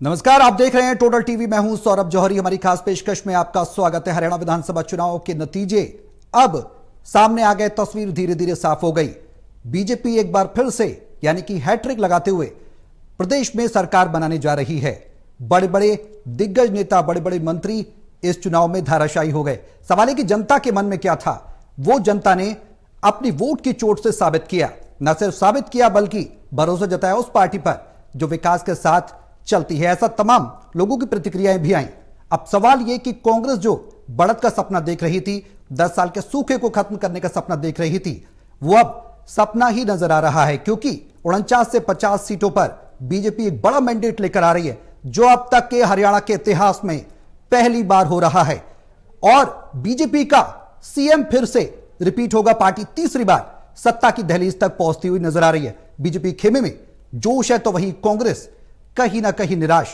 नमस्कार, आप देख रहे हैं टोटल टीवी। मैं हूं सौरभ जौहरी। हमारी खास पेशकश में आपका स्वागत है। हरियाणा विधानसभा चुनाव के नतीजे अब सामने आ गए। तस्वीर धीरे धीरे साफ हो गई। बीजेपी एक बार फिर से यानी कि हैट्रिक लगाते हुए प्रदेश में सरकार बनाने जा रही है। बड़े बड़े दिग्गज नेता, बड़े बड़े मंत्री इस चुनाव में धाराशायी हो गए। सवाल है कि जनता के मन में क्या था। वो जनता ने अपनी वोट की चोट से साबित किया। न सिर्फ साबित किया बल्कि भरोसा जताया उस पार्टी पर जो विकास के साथ चलती है। ऐसा तमाम लोगों की प्रतिक्रियाएं भी आई। अब सवाल यह कि कांग्रेस जो बढ़त का सपना देख रही थी, 10 साल के सूखे को खत्म करने का सपना देख रही थी, वो अब सपना ही नजर आ रहा है, क्योंकि 49 से 50 सीटों पर बीजेपी एक बड़ा मैंडेट लेकर आ रही है, जो अब तक के हरियाणा के इतिहास में पहली बार हो रहा है। और बीजेपी का सीएम फिर से रिपीट होगा। पार्टी तीसरी बार सत्ता की दहलीज तक पहुंचती हुई नजर आ रही है। बीजेपी खेमे में जोश है तो वहीं कांग्रेस कहीं ना कहीं निराश।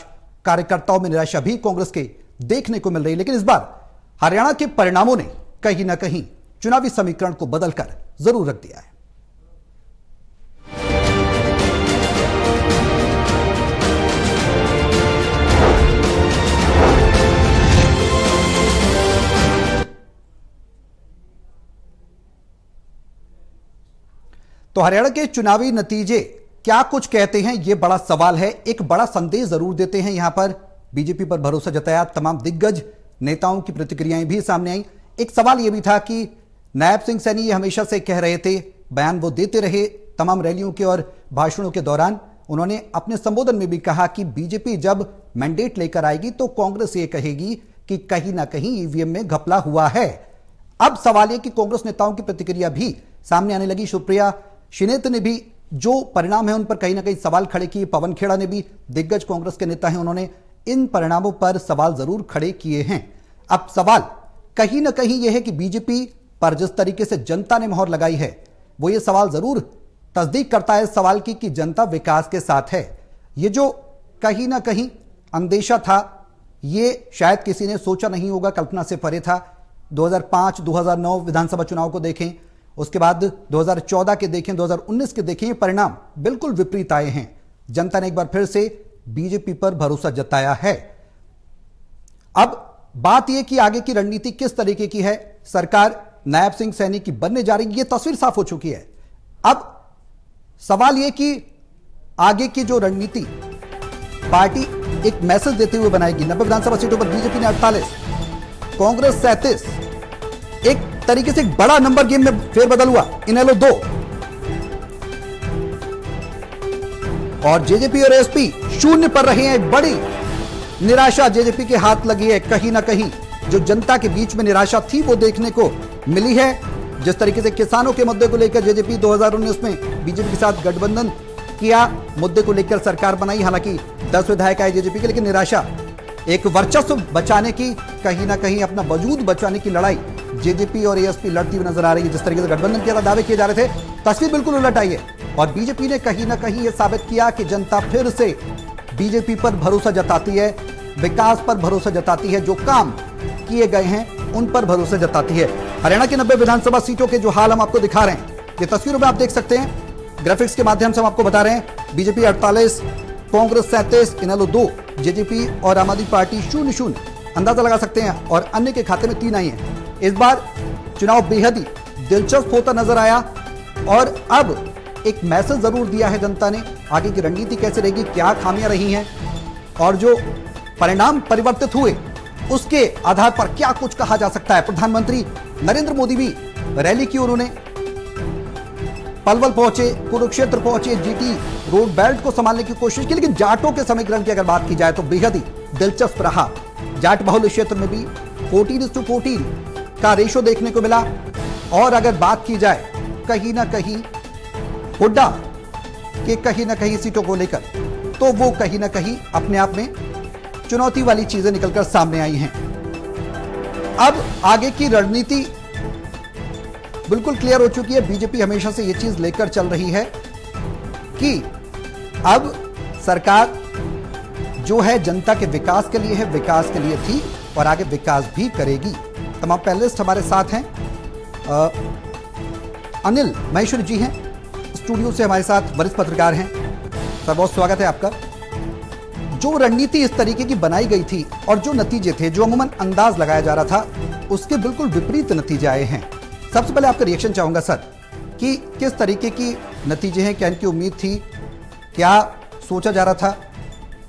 कार्यकर्ताओं में निराशा भी कांग्रेस के देखने को मिल रही है। लेकिन इस बार हरियाणा के परिणामों ने कहीं ना कहीं चुनावी समीकरण को बदलकर जरूर रख दिया है। तो हरियाणा के चुनावी नतीजे क्या कुछ कहते हैं, यह बड़ा सवाल है। एक बड़ा संदेश जरूर देते हैं। यहां पर बीजेपी पर भरोसा जताया तमाम दिग्गज नेताओं की प्रतिक्रियाएं भी सामने आई। एक सवाल यह भी था कि नायब सिंह सैनी ये हमेशा से कह रहे थे, बयान वो देते रहे तमाम रैलियों के और भाषणों के दौरान। उन्होंने अपने संबोधन में भी कहा कि बीजेपी जब मैंडेट लेकर आएगी तो कांग्रेस ये कहेगी कि कहीं ना कहीं ईवीएम में घपला हुआ है। अब सवाल यह कि कांग्रेस नेताओं की प्रतिक्रिया भी सामने आने लगी। सुप्रिया शिनेत ने भी जो परिणाम है उन पर कहीं ना कहीं सवाल खड़े किए। पवन खेड़ा ने भी, दिग्गज कांग्रेस के नेता हैं, उन्होंने इन परिणामों पर सवाल जरूर खड़े किए हैं। अब सवाल कहीं ना कहीं यह है कि बीजेपी पर जिस तरीके से जनता ने मोहर लगाई है, वो ये सवाल जरूर तस्दीक करता है इस सवाल की कि जनता विकास के साथ है। ये जो कहीं ना कहीं अंदेशा था, ये शायद किसी ने सोचा नहीं होगा, कल्पना से परे था। 2005, 2009 विधानसभा चुनाव को देखें, उसके बाद 2014 के देखें, 2019 के देखें, ये परिणाम बिल्कुल विपरीत आए हैं। जनता ने एक बार फिर से बीजेपी पर भरोसा जताया है। अब बात यह कि आगे की रणनीति किस तरीके की है। सरकार नायब सिंह सैनी की बनने जा रही है, यह तस्वीर साफ हो चुकी है। अब सवाल यह कि आगे की जो रणनीति पार्टी एक मैसेज देते हुए बनाएगी। 90 विधानसभा सीटों पर बीजेपी ने 48, कांग्रेस 37। एक तरीके से एक बड़ा नंबर गेम में फेरबदल हुआ। इनेलो 2 और जेजेपी और एसपी 0 पर रहे हैं। एक बड़ी निराशा जेजेपी के हाथ लगी है। कहीं ना कहीं जो जनता के बीच में निराशा थी वो देखने को मिली है। जिस तरीके से किसानों के मुद्दे को लेकर जेजेपी 2019 में बीजेपी के साथ गठबंधन किया, मुद्दे को लेकर सरकार बनाई। हालांकि 10 विधायक आए जेजेपी के, लेकिन निराशा, एक वर्चस्व बचाने की, कहीं ना कहीं अपना वजूद बचाने की लड़ाई जेजेपी और एएसपी लड़ती हुई नजर आ रही है। जिस तरीके से गठबंधन किया था, दावे किए जा रहे थे, तस्वीर बिल्कुल उलट आई है। और बीजेपी ने कहीं ना कहीं यह साबित किया कि जनता फिर से बीजेपी पर भरोसा जताती है, विकास पर भरोसा जताती है, जो काम किए गए हैं उन पर भरोसा जताती है। हरियाणा की 90 विधानसभा सीटों के जो हाल हम आपको दिखा रहे हैं, ये तस्वीरों में आप देख सकते हैं। ग्राफिक्स के माध्यम से हम आपको बता रहे हैं। बीजेपी 48, कांग्रेस 37, इनेलो 2, जेजेपी और आम आदमी पार्टी 0-0। अंदाजा लगा सकते हैं। और अन्य के खाते में 3 आई हैं। इस बार चुनाव बेहद ही दिलचस्प होता नजर आया। और अब एक मैसेज जरूर दिया है जनता ने। आगे की रणनीति कैसे रहेगी, क्या खामियां रही हैं, और जो परिणाम परिवर्तित हुए उसके आधार पर क्या कुछ कहा जा सकता है। प्रधानमंत्री नरेंद्र मोदी भी रैली की, उन्होंने पलवल पहुंचे, कुरुक्षेत्र पहुंचे, जीटी रोड बेल्ट को संभालने की कोशिश की। लेकिन जाटों के समीकरण की अगर बात की जाए तो बेहद ही दिलचस्प रहा। जाट बहुल क्षेत्र में भी 14:14 का रेशो देखने को मिला। और अगर बात की जाए कहीं ना कहीं हुड्डा के कहीं ना कहीं सीटों को लेकर, तो वो कहीं ना कहीं अपने आप में चुनौती वाली चीजें निकलकर सामने आई हैं। अब आगे की रणनीति बिल्कुल क्लियर हो चुकी है। बीजेपी हमेशा से यह चीज लेकर चल रही है कि अब सरकार जो है जनता के विकास के लिए है, विकास के लिए थी और आगे विकास भी करेगी। तमाम पैनलिस्ट हमारे साथ हैं। अनिल महेश्वरी जी हैं स्टूडियो से हमारे साथ, वरिष्ठ पत्रकार हैं। सर, बहुत स्वागत है आपका। जो रणनीति इस तरीके की बनाई गई थी और जो नतीजे थे, जो अमूमन अंदाज लगाया जा रहा था, उसके बिल्कुल विपरीत नतीजे आए हैं। सबसे पहले आपका रिएक्शन चाहूंगा सर कि किस तरीके की नतीजे हैं, क्या इनकी उम्मीद थी, क्या सोचा जा रहा था?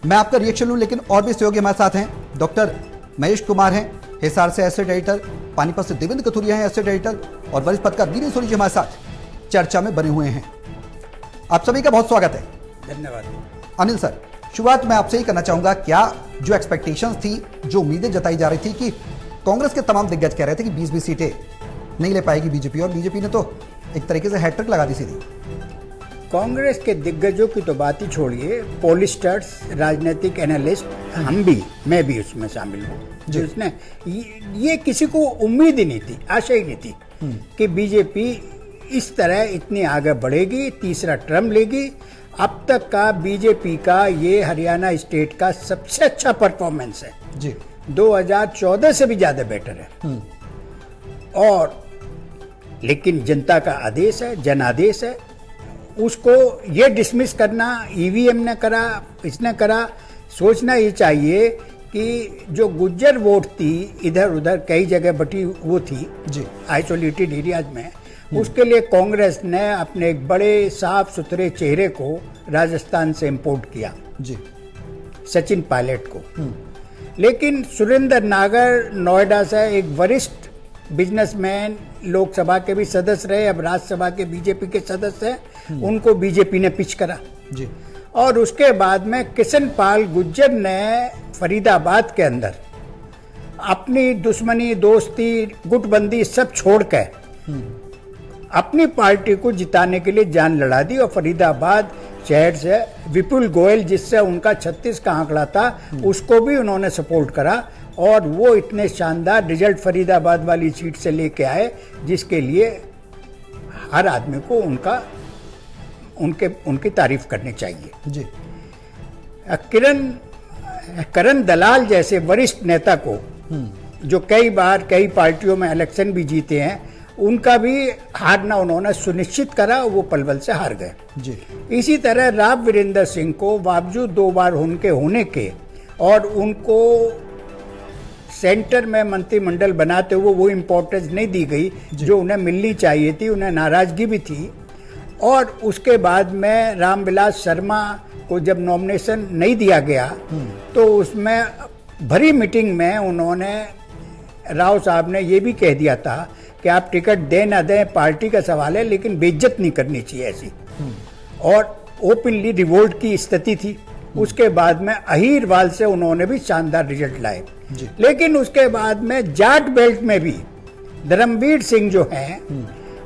मैं आपका रिएक्शन लूं, लेकिन और भी सहयोगी हमारे साथ हैं। डॉक्टर महेश कुमार हैं, हिसार से एसेट एडिटर, पानीपत से देवेंद्र कथुरिया हैं एसेट एडिटर, और वरिष्ठ पत्रकार वीरेंद्र सोनी जी हमारे साथ चर्चा में बने हुए हैं। आप सभी का बहुत स्वागत है। धन्यवाद। अनिल सर, शुरुआत मैं आपसे ही करना चाहूंगा, क्या जो एक्सपेक्टेशंस थी, जो उम्मीदें जताई जा रही थी कि कांग्रेस के तमाम दिग्गज कह रहे थे कि 20-20 सीटें नहीं ले पाएगी बीजेपी, और बीजेपी ने तो एक तरीके से हैट्रिक लगा दी सीधी। कांग्रेस के दिग्गजों की तो बात ही छोड़िए, पॉलिटिस्टर्स, राजनीतिक एनालिस्ट, मैं भी उसमें शामिल हूँ, जिसने ये किसी को उम्मीद ही नहीं थी, आशा ही नहीं थी कि बीजेपी इस तरह इतनी आगे बढ़ेगी, तीसरा टर्म लेगी। अब तक का बीजेपी का ये हरियाणा स्टेट का सबसे अच्छा परफॉर्मेंस है जी। 2014 से भी ज्यादा बेटर है। और लेकिन जनता का आदेश है, जनादेश है, उसको ये डिसमिस करना, ईवीएम ने करा, इसने करा। सोचना ये चाहिए कि जो गुज्जर वोट थी इधर उधर कई जगह बटी वो थी जी, आइसोलेटेड एरियाज में, उसके लिए कांग्रेस ने अपने एक बड़े साफ सुथरे चेहरे को राजस्थान से इंपोर्ट किया जी, सचिन पायलट को। लेकिन सुरेंद्र नागर नोएडा से एक वरिष्ठ बिजनेसमैन, लोकसभा के भी सदस्य रहे, अब राज्यसभा के बीजेपी के सदस्य हैं, उनको बीजेपी ने पिच करा जी। और उसके बाद में किशन पाल गुर्जर ने फरीदाबाद के अंदर अपनी दुश्मनी, दोस्ती, गुटबंदी सब छोड़कर अपनी पार्टी को जिताने के लिए जान लड़ा दी। और फरीदाबाद शहर से विपुल गोयल, जिससे उनका 36 का आंकड़ा था, उसको भी उन्होंने सपोर्ट करा, और वो इतने शानदार रिजल्ट फरीदाबाद वाली सीट से लेके आए, जिसके लिए हर आदमी को उनकी तारीफ करनी चाहिए जी। करण दलाल जैसे वरिष्ठ नेता को, जो कई बार कई पार्टियों में इलेक्शन भी जीते हैं, उनका भी हारना उन्होंने सुनिश्चित करा, वो पलवल से हार गए जी। इसी तरह राव वीरेंद्र सिंह को बावजूद 2 बार उनके होने के और उनको सेंटर में मंत्रिमंडल बनाते हुए वो इम्पोर्टेंस नहीं दी गई जो उन्हें मिलनी चाहिए थी, उन्हें नाराजगी भी थी। और उसके बाद में रामविलास शर्मा को जब नॉमिनेशन नहीं दिया गया तो उसमें भरी मीटिंग में उन्होंने, राव साहब ने ये भी कह दिया था कि आप टिकट दें ना दें पार्टी का सवाल है, लेकिन बेइज्जत नहीं करनी चाहिए ऐसी। और ओपनली रिवोल्ट की स्थिति थी। उसके बाद में अहीरवाल से उन्होंने भी शानदार रिजल्ट लाए। लेकिन उसके बाद में जाट बेल्ट में भी धर्मवीर सिंह जो हैं,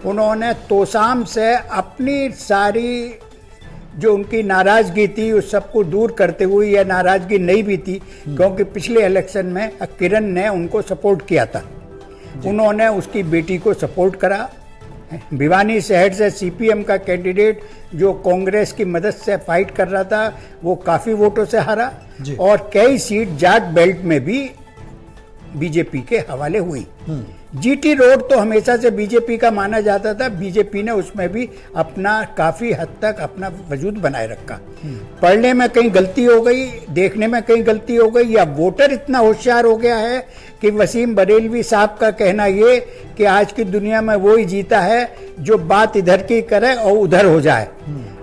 उन्होंने तोसाम से अपनी सारी जो उनकी नाराजगी थी उस सबको दूर करते हुए, या नाराजगी नहीं भी थी क्योंकि पिछले इलेक्शन में किरण ने उनको सपोर्ट किया था, उन्होंने उसकी बेटी को सपोर्ट करा। भिवानी शहर से सीपीएम का कैंडिडेट जो कांग्रेस की मदद से फाइट कर रहा था, वो काफी वोटों से हारा, और कई सीट जाट बेल्ट में भी बीजेपी के हवाले हुई। जीटी रोड तो हमेशा से बीजेपी का माना जाता था, बीजेपी ने उसमें भी अपना काफी हद तक अपना वजूद बनाए रखा। पढ़ने में कहीं गलती हो गई, देखने में कहीं गलती हो गई, या वोटर इतना होशियार हो गया है कि वसीम बरेलवी साहब का कहना ये कि आज की दुनिया में वो ही जीता है जो बात इधर की करे और उधर हो जाए।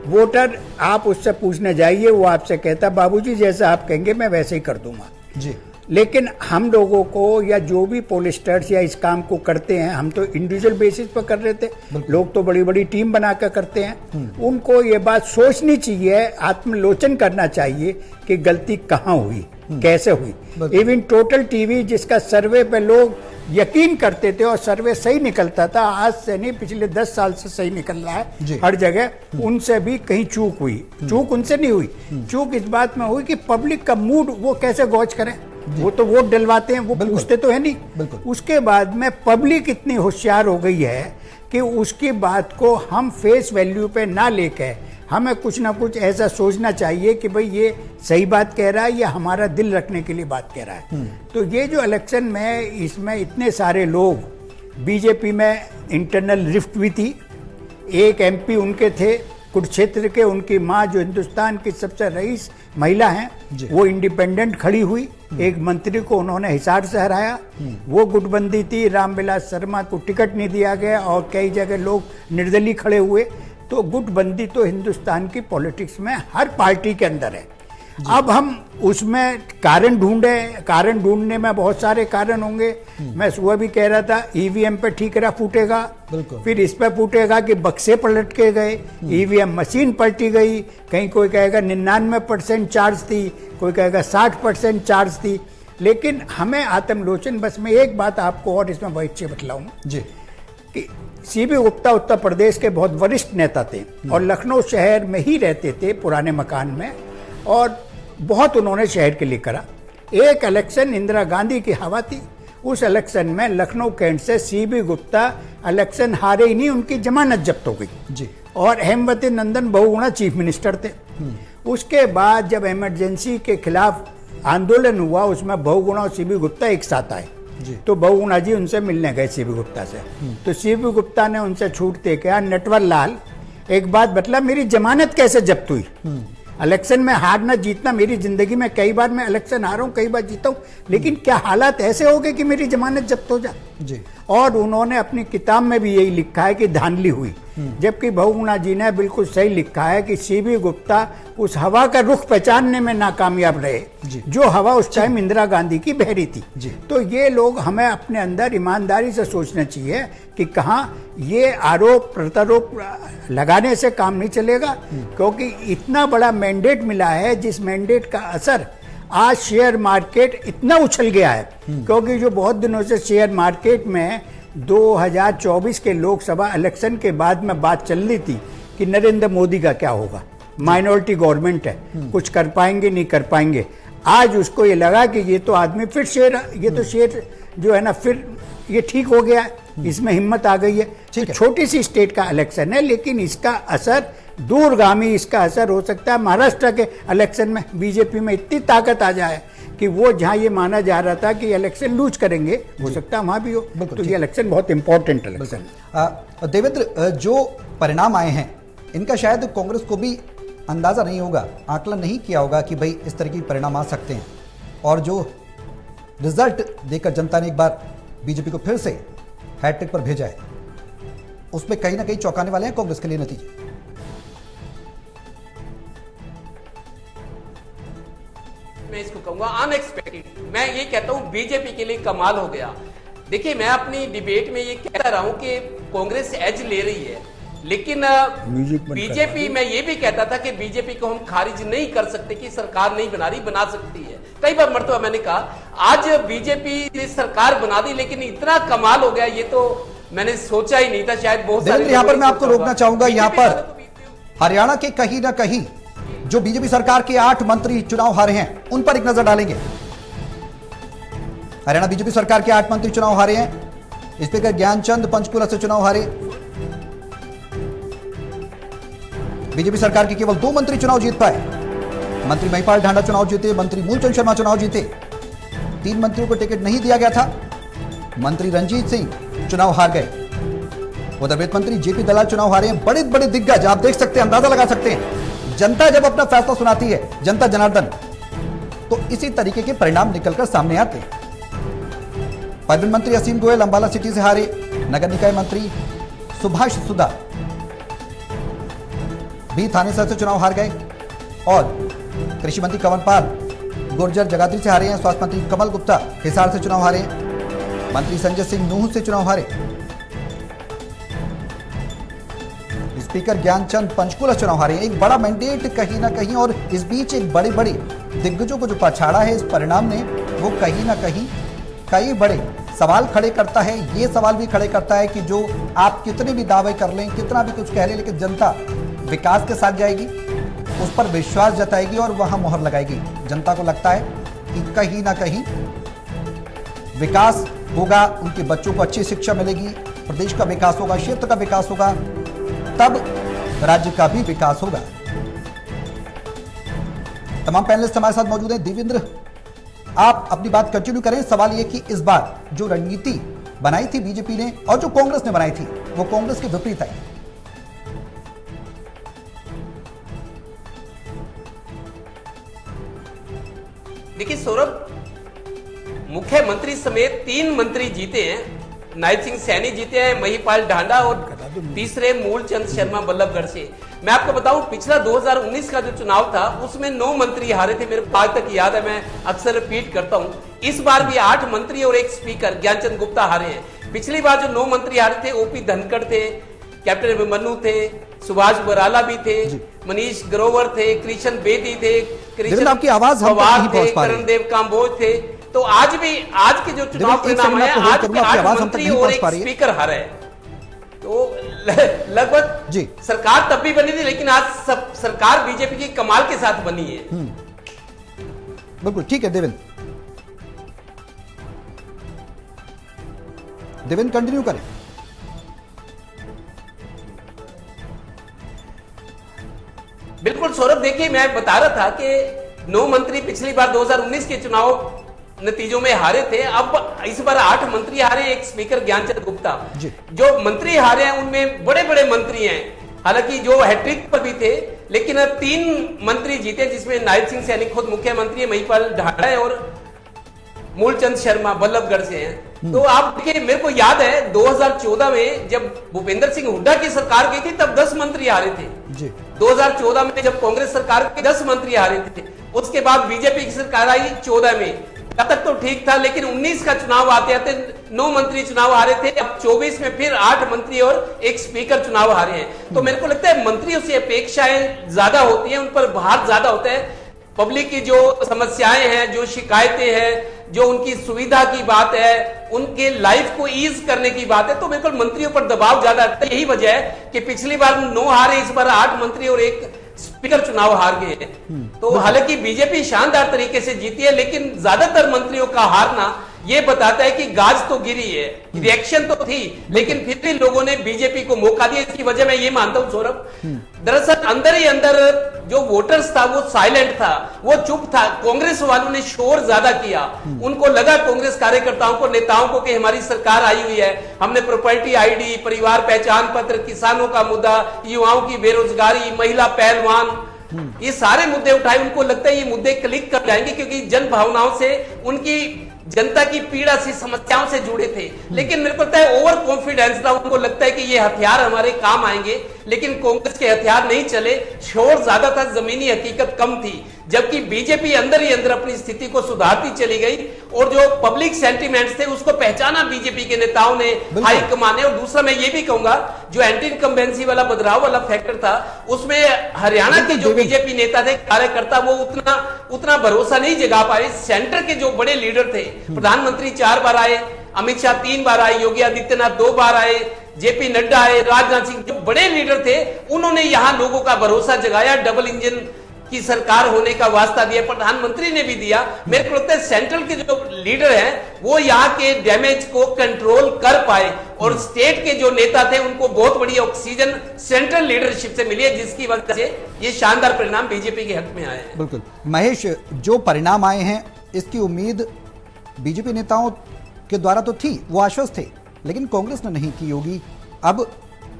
वोटर, आप उससे पूछने जाइए, वो आपसे कहता बाबूजी जैसा आप कहेंगे मैं वैसे ही कर दूंगा जी। लेकिन हम लोगों को, या जो भी पोलिस्टर्स या इस काम को करते हैं, हम तो इंडिविजुअल बेसिस पर कर रहे थे, लोग तो बड़ी बड़ी टीम बनाकर करते हैं, उनको ये बात सोचनी चाहिए, आत्मलोचन करना चाहिए कि गलती कहाँ हुई, कैसे हुई। इवन टोटल टीवी जिसका सर्वे पे लोग यकीन करते थे और सर्वे सही निकलता था, आज से नहीं पिछले 10 साल से सही निकल रहा है हर जगह, उनसे भी कहीं चूक हुई। चूक उनसे नहीं हुई, चूक इस बात में हुई कि पब्लिक का मूड वो कैसे गौज करें। वो तो वोट डलवाते हैं, वो पूछते तो है नहीं। उसके बाद में पब्लिक इतनी होशियार हो गई है कि उसकी बात को हम फेस वैल्यू पे ना लेके हमें कुछ ना कुछ ऐसा सोचना चाहिए कि भाई ये सही बात कह रहा है या हमारा दिल रखने के लिए बात कह रहा है। तो ये जो इलेक्शन में, इसमें इतने सारे लोग, बीजेपी में इंटरनल रिफ्ट भी थी। एक एमपी उनके थे कुरुक्षेत्र के, उनकी माँ जो हिंदुस्तान की सबसे रईस महिला हैं, जी। वो इंडिपेंडेंट खड़ी हुई, एक मंत्री को उन्होंने हिसार से हराया, वो गुटबंदी थी। रामविलास शर्मा को टिकट नहीं दिया गया और कई जगह लोग निर्दलीय खड़े हुए। तो गुटबंदी तो हिंदुस्तान की पॉलिटिक्स में हर पार्टी के अंदर है। अब हम उसमें कारण ढूंढने में बहुत सारे कारण होंगे। मैं सुबह भी कह रहा था ईवीएम पे ठीकरा फूटेगा, बिल्कुल। फिर इस पे फूटेगा कि बक्से पलट के गए, ईवीएम मशीन पलटी गई, कहीं कोई कहेगा 99% चार्ज थी, कोई कहेगा 60% चार्ज थी। लेकिन हमें आत्मलोचन बस में एक बात आपको और इसमें बहुत अच्छी बतलाऊं जी। कि सीबी गुप्ता उत्तर प्रदेश के बहुत वरिष्ठ नेता थे और लखनऊ शहर में ही रहते थे पुराने मकान में, और बहुत उन्होंने शहर के लिए करा। एक इलेक्शन इंदिरा गांधी की हवा थी, उस इलेक्शन में लखनऊ कैंट से सीबी गुप्ता इलेक्शन हारे ही नहीं, उनकी जमानत जब्त हो गई जी। और हेमवती नंदन बहुगुणा चीफ मिनिस्टर थे। उसके बाद जब इमरजेंसी के खिलाफ आंदोलन हुआ, उसमें बहुगुणा और सीबी गुप्ता एक साथ आए। तो बहुगुणा जी उनसे मिलने गए सीबी गुप्ता से, तो सीबी गुप्ता ने उनसे छूटते कहा, नटवर लाल एक बात बतला, मेरी जमानत कैसे जब्त हुई? इलेक्शन में हारना जीतना, मेरी जिंदगी में कई बार मैं इलेक्शन हारा हूं, कई बार जीता हूं, लेकिन क्या हालात ऐसे हो गए कि मेरी जमानत जब्त हो जाए? जी। और उन्होंने अपनी किताब में भी यही लिखा है कि धांधली हुई, जबकि बहुगुणा जी ने बिल्कुल सही लिखा है कि सीबी गुप्ता उस हवा का रुख पहचानने में नाकामयाब रहे, जो हवा उस टाइम इंदिरा गांधी की बहरी थी। तो ये लोग हमें अपने अंदर ईमानदारी से सोचना चाहिए कि कहाँ ये आरोप प्रत्यारोप लगाने से काम नहीं चलेगा, क्योंकि इतना बड़ा मैंडेट मिला है, जिस मैंडेट का असर आज शेयर मार्केट इतना उछल गया है, क्योंकि जो बहुत दिनों से शेयर मार्केट में 2024 के लोकसभा इलेक्शन के बाद में बात चल रही थी कि नरेंद्र मोदी का क्या होगा, माइनॉरिटी गवर्नमेंट है, कुछ कर पाएंगे नहीं कर पाएंगे। आज उसको ये लगा कि ये तो आदमी फिर शेयर, ये तो शेयर जो है ना फिर ये ठीक हो गया है, इसमें हिम्मत आ गई है। तो छोटी सी स्टेट का इलेक्शन है, लेकिन इसका असर दूरगामी, इसका असर हो सकता है महाराष्ट्र के इलेक्शन में बीजेपी में इतनी ताकत आ जाए कि वो जहां ये माना जा रहा था कि इलेक्शन लूज करेंगे, हो सकता है वहां भी हो। तो ये इलेक्शन बहुत इंपॉर्टेंट इलेक्शन है। देवेंद्र, जो परिणाम आए हैं इनका शायद कांग्रेस को भी अंदाजा नहीं होगा, आकलन नहीं किया होगा कि भाई इस तरह के परिणाम आ सकते हैं, और जो रिजल्ट देकर जनता ने एक बार बीजेपी को फिर से हैट्रिक पर भेजा है, उसमें कहीं ना कहीं चौंकाने वाले हैं कांग्रेस के लिए नतीजे। मैं इसको कहूंगा अनएक्सपेक्टेड। मैं ये कहता हूं बीजेपी के लिए कमाल हो गया। देखिए, मैं अपनी डिबेट में ये कहता रहा हूं कि कांग्रेस एज ले रही है, लेकिन बीजेपी, मैं ये भी कहता था कि बीजेपी को हम खारिज नहीं कर सकते कि सरकार नहीं बना रही, बना सकती है। कई बार मरतबा मैंने कहा, आज बीजेपी ने सरकार बना दी, लेकिन इतना कमाल हो गया, ये तो मैंने सोचा ही नहीं था। शायद बहुत सारे यहाँ पर मैं आपको रोकना चाहूंगा। यहाँ पर हरियाणा के कहीं ना कहीं जो बीजेपी सरकार के 8 मंत्री चुनाव हारे हैं, उन पर एक नजर डालेंगे। हरियाणा बीजेपी सरकार के 8 मंत्री चुनाव हारे हैं। स्पीकर ज्ञानचंद पंचकुला से चुनाव हारे। बीजेपी सरकार के केवल 2 मंत्री चुनाव जीत पाए। मंत्री महिपाल ढांडा चुनाव जीते, मंत्री मूलचंद शर्मा चुनाव जीते। 3 मंत्रियों को टिकट नहीं दिया गया था। मंत्री रंजीत सिंह चुनाव हार गए। उधर वित्त मंत्री जेपी दलाल चुनाव हारे हैं। बड़े बड़े दिग्गज, आप देख सकते हैं, अंदाजा लगा सकते हैं। जनता जब अपना फैसला सुनाती है, जनता जनार्दन, तो इसी तरीके के परिणाम निकलकर सामने आते हैं। परिवहन मंत्री असीम गोयल अंबाला सिटी से हारे। नगर निकाय मंत्री सुभाष सुधा भी थानेसर से चुनाव हार गए। और कृषि मंत्री कंवर पाल गुर्जर जगाधरी से हारे हैं। स्वास्थ्य मंत्री कमल गुप्ता हिसार से चुनाव हारे हैं। मंत्री संजय सिंह नूह से चुनाव हारे। स्पीकर ज्ञानचंद पंचकुला चुनाव हारे। एक बड़ा मैंडेट कहीं ना कहीं, और इस बीच एक बड़े बड़े दिग्गजों को जो पछाड़ा है इस परिणाम ने, वो कहीं ना कहीं कई बड़े सवाल खड़े करता है। ये सवाल भी खड़े करता है कि जो आप कितने भी दावे कर लें, कितना भी कुछ कह लें, लेकिन जनता विकास के साथ जाएगी, उस पर विश्वास जताएगी और वहां मोहर लगाएगी। जनता को लगता है कि कहीं ना कहीं विकास होगा, उनके बच्चों को अच्छी शिक्षा मिलेगी, प्रदेश का विकास होगा, क्षेत्र का विकास होगा, तब राज्य का भी विकास होगा। तमाम पैनलिस्ट हमारे साथ मौजूद हैं। देवेंद्र, आप अपनी बात कंटिन्यू करें। सवाल यह कि इस बार जो रणनीति बनाई थी बीजेपी ने और जो कांग्रेस ने बनाई थी, वो कांग्रेस के विपरीत है। देखिए सौरभ, मुख्यमंत्री समेत 3 मंत्री जीते हैं। नायब सिंह सैनी जीते हैं, महिपाल ढांडा, और तीसरे मूलचंद शर्मा बल्लभगढ़ से। मैं आपको बताऊं, पिछला 2019 का जो चुनाव था उसमें 9 मंत्री हारे थे, मेरे को आज तक याद है, मैं अक्सर रिपीट करता हूं। इस बार भी 8 मंत्री और 1 स्पीकर ज्ञानचंद गुप्ता हारे हैं। पिछली बार जो 9 मंत्री हारे थे, ओपी धनखड़ थे, कैप्टन अभिमन्यु थे, सुभाष बराला भी थे, मनीष ग्रोवर थे, कृष्ण बेदी थे, कृष्ण आपकी आवाज हम तक नहीं पहुंच पा रही। करणदेव काम्बोज थे। तो आज के जो चुनाव परिणाम है, आज के 8 मंत्री और 1 स्पीकर हारे हैं। तो लगभग जी सरकार तब भी बनी थी, लेकिन आज सरकार बीजेपी की कमाल के साथ बनी है। बिल्कुल ठीक है। देवेंद्र कंटिन्यू करें। बिल्कुल सौरभ, देखिए मैं बता रहा था कि 9 मंत्री पिछली बार 2019 के चुनाव नतीजों में हारे थे। अब इस बार 8 मंत्री हारे, 1 स्पीकर ज्ञानचंद गुप्ता। जो मंत्री हारे हैं उनमें बड़े बड़े मंत्री हैं, हालांकि जो हैट्रिक पर भी थे, लेकिन 3 मंत्री जीते, जिसमें नायब सिंह सैनी खुद मुख्यमंत्री है, महिपाल ढांडा है, और मूलचंद शर्मा बल्लभगढ़ से हैं। तो आप देखिए, मेरे को याद है 2014 में जब भूपेंद्र सिंह हुड्डा की सरकार गई थी, तब 10 मंत्री हारे थे। 2014 में जब कांग्रेस सरकार के 10 मंत्री हारे थे, उसके बाद बीजेपी की सरकार आई 14 में, तब तक तो ठीक था, लेकिन 19 का चुनाव आते आते 9 मंत्री चुनाव हारे थे। अब 24 में फिर 8 मंत्री और 1 स्पीकर चुनाव हारे हैं। तो मेरे को लगता है मंत्रियों से अपेक्षाएं ज्यादा होती हैं, उन पर भार ज्यादा होता है। पब्लिक की जो समस्याएं हैं, जो शिकायतें हैं, जो उनकी सुविधा की बात है, उनके लाइफ को ईज करने की बात है, तो बिल्कुल मंत्रियों पर दबाव ज्यादा आता है। यही वजह है कि पिछली बार 9 हारे, इस बार 8 मंत्री और 1 स्पीकर चुनाव हार गए हैं। तो हालांकि बीजेपी शानदार तरीके से जीती है, लेकिन ज्यादातर मंत्रियों का हारना ये बताता है कि गाज तो गिरी है, रिएक्शन तो थी, लेकिन फिर भी लोगों ने बीजेपी को मौका दिया। इसकी वजह मैं ये मानता हूं सौरभ, दरअसल अंदर ही अंदर जो वोटर्स था वो साइलेंट था, वो चुप था। कांग्रेस वालों ने शोर ज्यादा किया। उनको लगा, कांग्रेस कार्यकर्ताओं को, नेताओं को, कि हमारी सरकार आई हुई है, हमने प्रॉपर्टी आईडी, परिवार पहचान पत्र, किसानों का मुद्दा, युवाओं की बेरोजगारी, महिला पहलवान, ये सारे मुद्दे उठाए। उनको लगता है ये मुद्दे क्लिक कर जाएंगे, क्योंकि जन भावनाओं से, उनकी जनता की पीड़ा से, समस्याओं से जुड़े थे। लेकिन मेरे को लगता है ओवर कॉन्फिडेंस था, उनको लगता है कि ये हथियार हमारे काम आएंगे, लेकिन कांग्रेस के हथियार नहीं चले। शोर ज्यादा था, जमीनी हकीकत कम थी, जबकि बीजेपी अंदर ही अंदर अपनी स्थिति को सुधारती चली गई, और जो पब्लिक सेंटिमेंट्स थे उसको पहचाना बीजेपी के नेताओं ने, हाई कमान ने। और दूसरा मैं ये भी कहूंगा, जो एंटी इनकम्बेंसी वाला बदलाव वाला फैक्टर था, उसमें हरियाणा के जो बीजेपी नेता थे, कार्यकर्ता, वो उतना भरोसा नहीं जगा पाए। सेंटर के जो बड़े लीडर थे, प्रधानमंत्री 4 बार आए, अमित शाह 3 बार आए, योगी आदित्यनाथ 2 बार आए, जेपी नड्डा आए, राजनाथ सिंह, जो बड़े लीडर थे, उन्होंने यहां लोगों का भरोसा जगाया, डबल इंजन की सरकार होने का वास्ता दिया, प्रधानमंत्री ने भी दिया। मेरे को लगता है सेंट्रल के जो लीडर हैं वो यहाँ के डैमेज को कंट्रोल कर पाए, और स्टेट के जो नेता थे उनको बहुत बड़ी ऑक्सीजन सेंट्रल लीडरशिप से मिली है, जिसकी वजह से ये शानदार परिणाम बीजेपी के हक में आए हैं। बिल्कुल महेश, जो परिणाम आए हैं इसकी उम्मीद बीजेपी नेताओं के द्वारा तो थी, वो आश्वस्त थे, लेकिन कांग्रेस ने नहीं की होगी। अब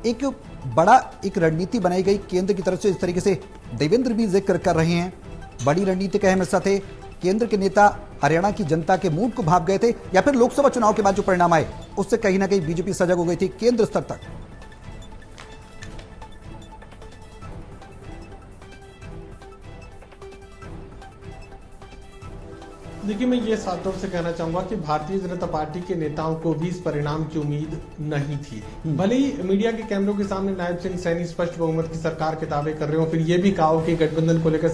एक बड़ा रणनीति बनाई गई केंद्र की तरफ से, इस तरीके से देवेंद्र भी जिक्र कर रहे हैं, बड़ी रणनीति का अहम हिस्सा थे। केंद्र के नेता हरियाणा की जनता के मूड को भाप गए थे, या फिर लोकसभा चुनाव के बाद जो परिणाम आए उससे कहीं ना कहीं बीजेपी सजग हो गई थी केंद्र स्तर तक। देखिए, मैं ये साफ तौर से कहना चाहूंगा कि भारतीय जनता पार्टी के नेताओं को भी इस परिणाम की उम्मीद नहीं थी। भले ही मीडिया के कैमरों के सामने नायब सिंह सैनी स्पष्ट बहुमत की सरकार के दावे कर रहे हो, फिर ये भी कहा कि गठबंधन को लेकर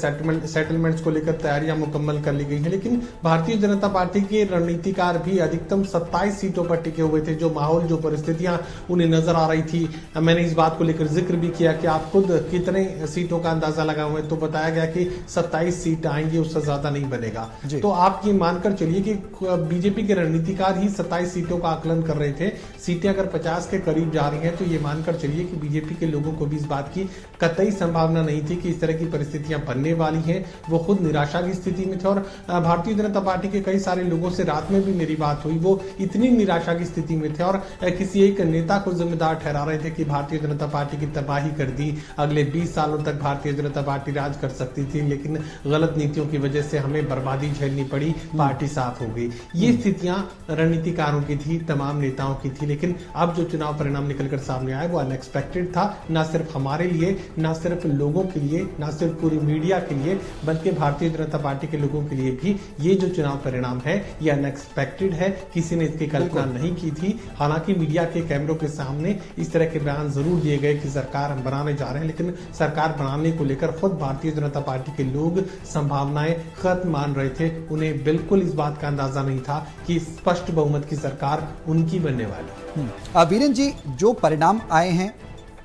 सेटलमेंट्स को लेकर तैयारियां मुकम्मल कर ली गई हैं, लेकिन भारतीय जनता पार्टी के रणनीतिकार भी अधिकतम 27 सीटों पर टिके हुए थे। जो माहौल, जो परिस्थितियां उन्हें नजर आ रही थी, मैंने इस बात को लेकर जिक्र भी किया कि आप खुद कितने सीटों का अंदाजा लगा हुए, तो बताया गया कि 27 सीट आएंगी, उससे ज्यादा नहीं बनेगा। तो आप आप ये मानकर चलिए कि बीजेपी के रणनीतिकार ही 27 सीटों का आकलन कर रहे थे। सीटें अगर 50 के करीब जा रही हैं तो ये मानकर चलिए कि बीजेपी के लोगों को भी इस बात की कतई संभावना नहीं थी कि इस तरह की परिस्थितियां बनने वाली हैं। वो खुद निराशा की स्थिति में थे और भारतीय जनता पार्टी के कई सारे लोगों से रात में भी मेरी बात हुई, वो इतनी निराशा की स्थिति में थे और किसी एक नेता को जिम्मेदार ठहरा रहे थे कि भारतीय जनता पार्टी की तबाही कर दी, अगले 20 सालों तक भारतीय जनता पार्टी राज कर सकती थी, लेकिन गलत नीतियों की वजह से हमें बर्बादी झेलनी पड़ी, पार्टी साफ हो गई। ये स्थितियां रणनीतिकारों की थी, तमाम नेताओं की थी, लेकिन अब जो चुनाव परिणाम निकलकर सामने आए वो अनएक्सपेक्टेड था, ना सिर्फ हमारे लिए, ना सिर्फ लोगों के लिए, ना सिर्फ पूरी मीडिया के लिए, बल्कि भारतीय जनता पार्टी के लोगों के लिए भी ये जो चुनाव परिणाम है ये अनएक्सपेक्टेड है। किसी ने इसकी कल्पना नहीं की थी। हालांकि मीडिया के कैमरों के सामने इस तरह के बयान जरूर दिए गए कि सरकार हम बनाने जा रहे हैं, लेकिन सरकार बनाने को लेकर खुद भारतीय जनता पार्टी के लोग संभावनाएं खत्म मान रहे थे। उन्हें बिल्कुल इस बात का अंदाजा नहीं था कि स्पष्ट बहुमत की सरकार उनकी बनने वाली। वीरेंद्र जी, जो परिणाम आए हैं,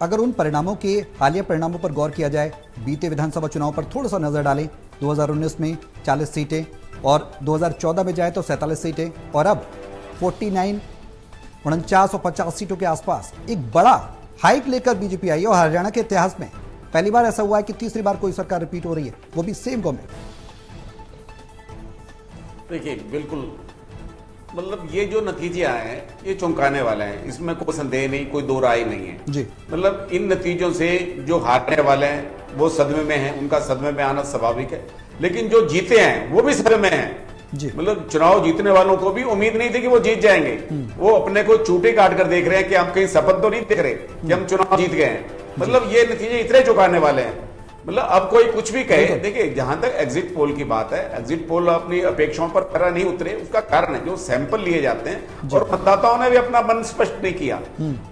अगर उन परिणामों के हालिया परिणामों पर गौर किया जाए, बीते विधानसभा चुनाव पर थोड़ा सा नजर डालें, 2019 में 40 सीटें और 2014 में जाए तो 47 सीटें और अब 49 और 50 सीटों के आसपास एक बड़ा हाइक लेकर बीजेपी आई है और हरियाणा के इतिहास में पहली बार ऐसा हुआ है कि तीसरी बार कोई सरकार रिपीट हो रही है, वो भी सेम गवर्नमेंट। देखिए, बिल्कुल मतलब ये जो नतीजे आए हैं ये चौंकाने वाले हैं, इसमें कोई संदेह नहीं, कोई दो राय नहीं है जी। मतलब इन नतीजों से जो हारने वाले हैं वो सदमे में हैं, उनका सदमे में आना स्वाभाविक है, लेकिन जो जीते हैं वो भी सदमे में हैं जी। मतलब चुनाव जीतने वालों को भी उम्मीद नहीं थी कि वो जीत जाएंगे। वो अपने को चूटे काट कर देख रहे हैं कि हम कहीं शपथ तो नहीं देख रहे कि हम चुनाव जीत गए हैं। मतलब ये नतीजे इतने चौंकाने वाले हैं, मतलब अब कोई कुछ भी कहे। देखिए, जहां तक एग्जिट पोल की बात है, एग्जिट पोल अपनी अपेक्षाओं पर खरा नहीं उतरे, उसका कारण है जो सैंपल लिए जाते हैं और मतदाताओं ने भी अपना मन स्पष्ट नहीं किया।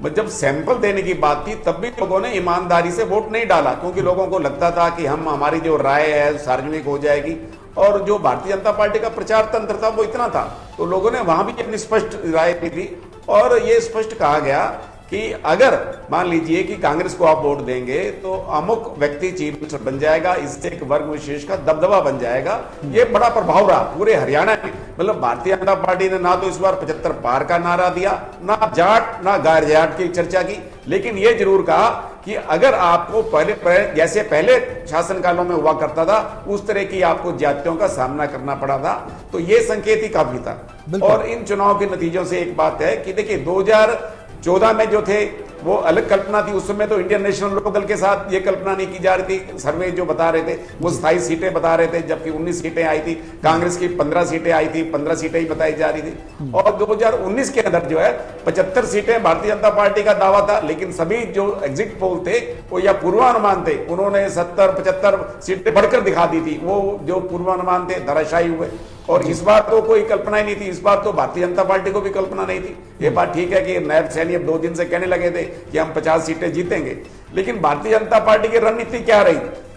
जब सैंपल देने की बात थी तब भी लोगों ने ईमानदारी से वोट नहीं डाला, क्योंकि लोगों को लगता था कि हम हमारी जो राय है सार्वजनिक हो जाएगी, और जो भारतीय जनता पार्टी का प्रचार तंत्र था वो इतना था, तो लोगों ने वहां भी अपनी स्पष्ट राय दी थी और ये स्पष्ट कहा गया कि अगर मान लीजिए कि कांग्रेस को आप वोट देंगे तो अमुक व्यक्ति चीफ मिनिस्टर बन जाएगा, इससे एक वर्ग विशेष का दबदबा बन जाएगा। ये बड़ा प्रभाव रहा पूरे हरियाणा में। मतलब भारतीय जनता पार्टी ने ना तो इस बार 75 पार का नारा दिया, ना जाट ना गैर जाट की चर्चा की, लेकिन ये जरूर कहा कि अगर आपको पहले जैसे पहले शासनकालों में हुआ करता था उस तरह की आपको जातियों का सामना करना पड़ा था, तो ये संकेत ही काफी था। और इन चुनाव के नतीजों से एक बात है कि देखिए 2014 में जो थे वो अलग कल्पना थी, उस समय तो इंडियन नेशनल लोकदल के साथ ये कल्पना नहीं की जा रही थी। सर्वे जो बता रहे थे वो 27 सीटें बता रहे थे, जबकि 19 सीटें आई थी, कांग्रेस की 15 सीटें आई थी, 15 सीटें ही बताई जा रही थी। और 2019 के अंदर जो है 75 सीटें भारतीय जनता पार्टी का दावा था, लेकिन सभी जो एग्जिट पोल थे वो या पूर्वानुमान थे, उन्होंने 70-75 सीटें बढ़कर दिखा दी थी। वो जो पूर्वानुमान थे धराशायी हुए और इस बार तो कोई कल्पना ही नहीं थी। इस बार तो भारतीय जनता पार्टी को भी कल्पना नहीं थी। ये बात ठीक है कि नायब सैनी अब 2 दिन से कहने लगे थे कि हम 50 सीटें जीतेंगे, लेकिन भारतीय जनता पार्टी की रणनीति क्या रही?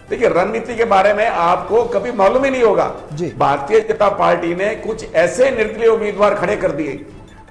देखिए, रणनीति के बारे में आपको कभी मालूम ही नहीं होगा। भारतीय जनता पार्टी ने कुछ ऐसे निर्दलीय उम्मीदवार खड़े कर दिए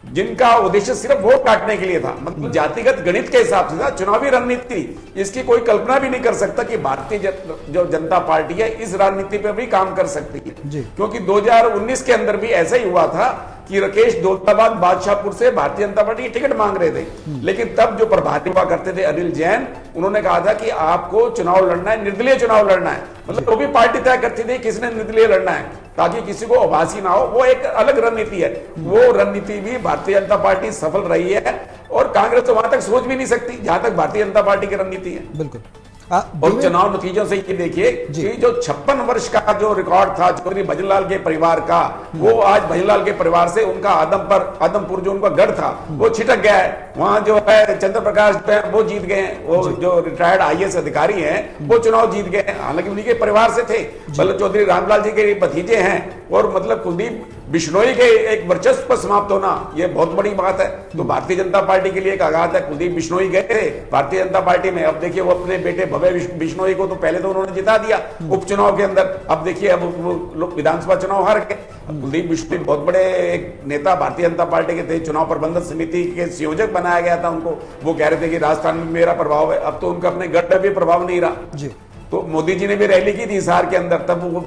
जिनका उद्देश्य सिर्फ वोट काटने के लिए था, मतलब जातिगत गणित के हिसाब से था, चुनावी रणनीति। इसकी कोई कल्पना भी नहीं कर सकता कि भारतीय जो जनता पार्टी है इस रणनीति पे भी काम कर सकती है, क्योंकि 2019 के अंदर भी ऐसा ही हुआ था कि राकेश दौलताबाद बादशाहपुर से भारतीय जनता पार्टी टिकट मांग रहे थे, लेकिन तब जो प्रभारी हुआ करते थे अनिल जैन, उन्होंने कहा था कि आपको चुनाव लड़ना है, निर्दलीय चुनाव लड़ना है। मतलब वो भी पार्टी तय करती थी किसने निर्दलीय लड़ना है ताकि किसी को आभासी ना हो। वो एक अलग रणनीति है, वो रणनीति भी भारतीय जनता पार्टी सफल रही है और कांग्रेस तो वहां तक सोच भी नहीं सकती जहां तक भारतीय जनता पार्टी की रणनीति है। बिल्कुल। और चुनाव नतीजों से ये देखिए कि जो 56 वर्ष का जो रिकॉर्ड था चौधरी भजनलाल के परिवार का, वो आज भजनलाल के परिवार से उनका आदमपुर जो उनका गढ़ था वो छिटक गया है। वहां जो है चंद्र प्रकाश वो जीत गए हैं, वो जो रिटायर्ड IAS अधिकारी हैं वो चुनाव जीत गए हैं, हालांकि उन्हीं के परिवार से थे। मतलब चौधरी रामलाल जी के भतीजे हैं और मतलब कुलदीप बिश्नोई के एक वर्चस्व पर समाप्त होना ये बहुत बड़ी बात है। तो भारतीय जनता पार्टी के लिए एक आघात है। कुलदीप बिश्नोई गए थे भारतीय जनता पार्टी में, अब देखिए वो अपने बेटे भव्य बिश्नोई को तो पहले तो उन्होंने जिता दिया उपचुनाव के अंदर, अब देखिए अब वो विधानसभा चुनाव हार गए। कुलदीप बिश्नोई बहुत बड़े एक नेता भारतीय जनता पार्टी के थे, चुनाव प्रबंधन समिति के संयोजक बनाया गया था उनको। वो कह रहे थे कि राजस्थान में मेरा प्रभाव है, अब तो उनका अपने गढ़ में भी प्रभाव नहीं रहा। तो मोदी जी ने भी रैली की थी हिसार के अंदर, तब वो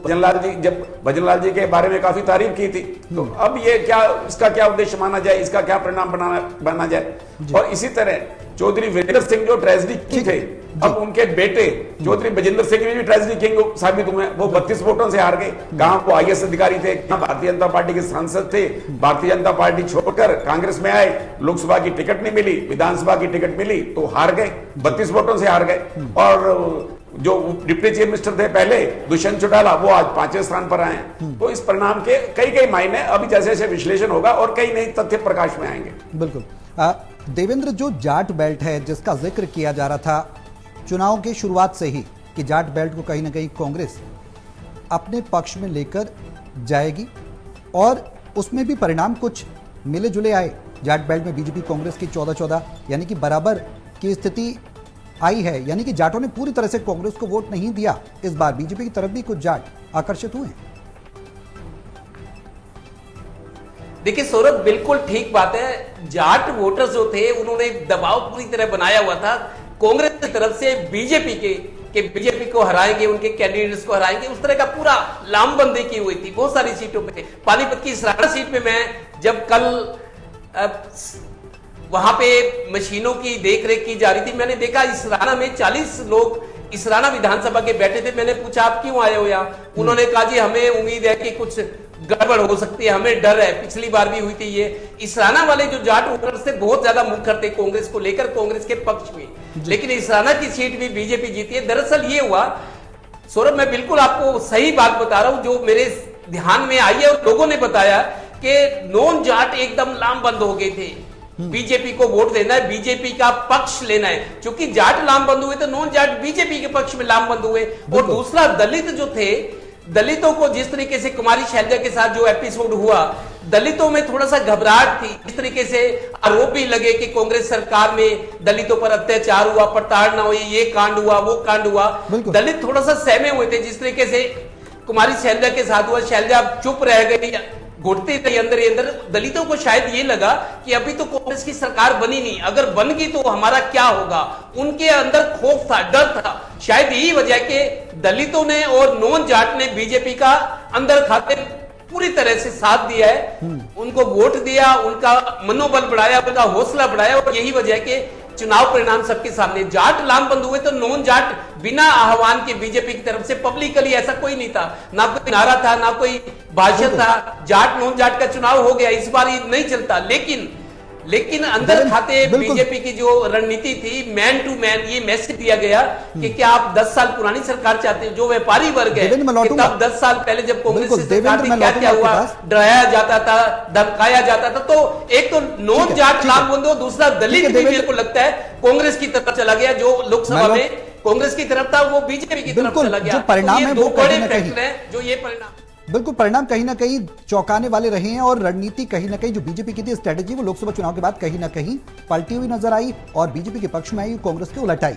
भजनलाल जी के बारे में काफी तारीफ की थी। तो अब ये क्या, इसका क्या उद्देश्य माना जाए, इसका क्या परिणाम बना जाए। और इसी तरह चौधरी वीरेंद्र सिंह जो ट्रेजरी किंग थे, अब उनके बेटे चौधरी बजिंदर सिंह भी ट्रेजरी किंग साबित हुए। वो 32 वोटों से हार गए। कहां वो IAS अधिकारी थे, कहां भारतीय जनता पार्टी के सांसद थे। भारतीय जनता पार्टी छोड़कर कांग्रेस में आए, लोकसभा की टिकट नहीं मिली, विधानसभा की टिकट मिली तो हार गए, 32 वोटों से हार गए। और जो डिप्टी चीफ मिनिस्टर थे पहले दुष्यंत चौटाला, वो आज 5वें स्थान पर आए हैं। तो इस परिणाम के कई मायने अभी जैसे जैसे विश्लेषण होगा और कई नए तथ्य प्रकाश में आएंगे। बिल्कुल। देवेंद्र, जो जाट बेल्ट है जिसका जिक्र किया जा रहा था चुनाव की शुरुआत से ही कि जाट बेल्ट को कहीं ना कहीं कांग्रेस अपने पक्ष में लेकर जाएगी, और उसमें भी परिणाम कुछ मिले जुले आए। जाट बेल्ट में बीजेपी कांग्रेस की 14-14 यानी कि बराबर की स्थिति आई है, यानी कि जाटों ने पूरी तरह से कांग्रेस को वोट नहीं दिया। इस बार बीजेपी की तरफ भी कुछ जाट आकर्षित हुए। देखिए सौरभ, बिल्कुल ठीक बात है। जाट वोटर्स जो थे उन्होंने दबाव पूरी तरह बनाया हुआ था कांग्रेस की तरफ से बीजेपी के बीजेपी को हराएंगे, उनके कैंडिडेट्स को हराएंगे, उस तरह का पूरा लामबंदी की हुई थी बहुत सारी सीटों पे। पानीपत की इसराना सीट पे मैं जब कल वहां पे मशीनों की देखरेख की जा रही थी, मैंने देखा इसराना में 40 लोग इसराना विधानसभा के बैठे थे। मैंने पूछा आप क्यों आए हो यहाँ? उन्होंने कहा जी हमें उम्मीद है कि कुछ गड़बड़ हो सकती है, हमें डर है। पिछली बार भी हुई थी ये। इसराना वाले जो जाट वोटर्स थे बहुत ज्यादा मुखर थे कांग्रेस को लेकर, कांग्रेस के पक्ष में, लेकिन इसराना की सीट भी बीजेपी जीती है। दरअसल ये हुआ सौरभ, मैं बिल्कुल आपको सही बात बता रहा हूं जो मेरे ध्यान में आई है और लोगों ने बताया कि नॉन जाट एकदम लामबंद हो गए थे। बीजेपी को वोट देना है, बीजेपी का पक्ष लेना है। क्योंकि जाट लामबंद हुए तो नॉन जाट बीजेपी के पक्ष में लामबंद हुए। और दूसरा, दलित जो थे, दलितों को जिस तरीके से कुमारी शैलजा के साथ जो एपिसोड हुआ, दलितों में थोड़ा सा घबराहट थी। इस तरीके से आरोप भी लगे कि कांग्रेस सरकार में दलितों पर अत्याचार हुआ, प्रताड़ना हुई, ये कांड हुआ, वो कांड हुआ। दलित थोड़ा सा सहमे हुए थे जिस तरीके से कुमारी शैलजा के साथ हुआ। शैलजा चुप रह गई, घुटती रही अंदर ही अंदर। दलितों को शायद ये लगा कि अभी तो कांग्रेस की सरकार बनी नहीं, अगर बन गई तो हमारा क्या होगा। उनके अंदर खौफ था, डर था। शायद यही वजह के दलितों ने और नॉन जाट ने बीजेपी का अंदर खाते पूरी तरह से साथ दिया है, उनको वोट दिया, उनका मनोबल बढ़ाया, उनका हौसला बढ़ाया। और यही वजह के चुनाव परिणाम सबके सामने। जाट लामबंद हुए तो नॉन जाट बिना आह्वान के बीजेपी की तरफ से पब्लिकली ऐसा कोई नहीं था, ना कोई नारा था, ना कोई भाषण था। जाट नॉन जाट का चुनाव हो गया, इस बार ये नहीं चलता। लेकिन अंदर खाते बीजेपी की जो रणनीति थी, मैन टू मैन, ये मैसेज दिया गया कि क्या आप 10 साल पुरानी सरकार चाहते हो? जो व्यापारी वर्ग है, तब 10 साल पहले जब कांग्रेस की सरकार थी क्या हुआ, डराया जाता था, धमकाया जाता था। तो एक तो नॉन जाट लामबंद हो, दूसरा दलित भी मेरे को लगता है कांग्रेस की तरफ चला गया। जो लोकसभा में कांग्रेस की तरफ था वो बीजेपी की तरफ चला गया। परिणाम है वो बड़े फैक्टर हैं जो ये परिणाम, बिल्कुल परिणाम कहीं ना कहीं चौंकाने वाले रहे हैं। और रणनीति कहीं ना कहीं जो बीजेपी की थी स्ट्रेटेजी, वो लोकसभा चुनाव के बाद कहीं ना कहीं पलटी हुई नजर आई और बीजेपी के पक्ष में आई, कांग्रेस के उलट आई।